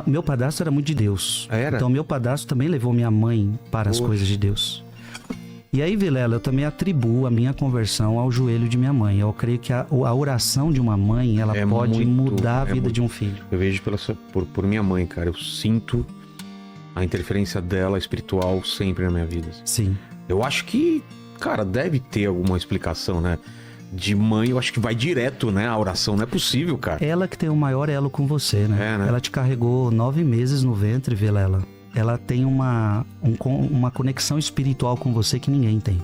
Meu padrasto era muito de Deus. Era? Então, meu padrasto também levou minha mãe para as coisas de Deus. E aí, Vilela, eu também atribuo a minha conversão ao joelho de minha mãe. Eu creio que a oração de uma mãe, ela pode mudar a vida de um filho. Eu vejo por minha mãe, cara. Eu sinto a interferência dela espiritual sempre na minha vida. Sim. Eu acho que, cara, deve ter alguma explicação, né? De mãe, eu acho que vai direto, né? A oração, não é possível, cara. Ela que tem o maior elo com você, né? É, né? Ela te carregou 9 meses no ventre, Vilela. Ela tem uma conexão espiritual com você que ninguém tem.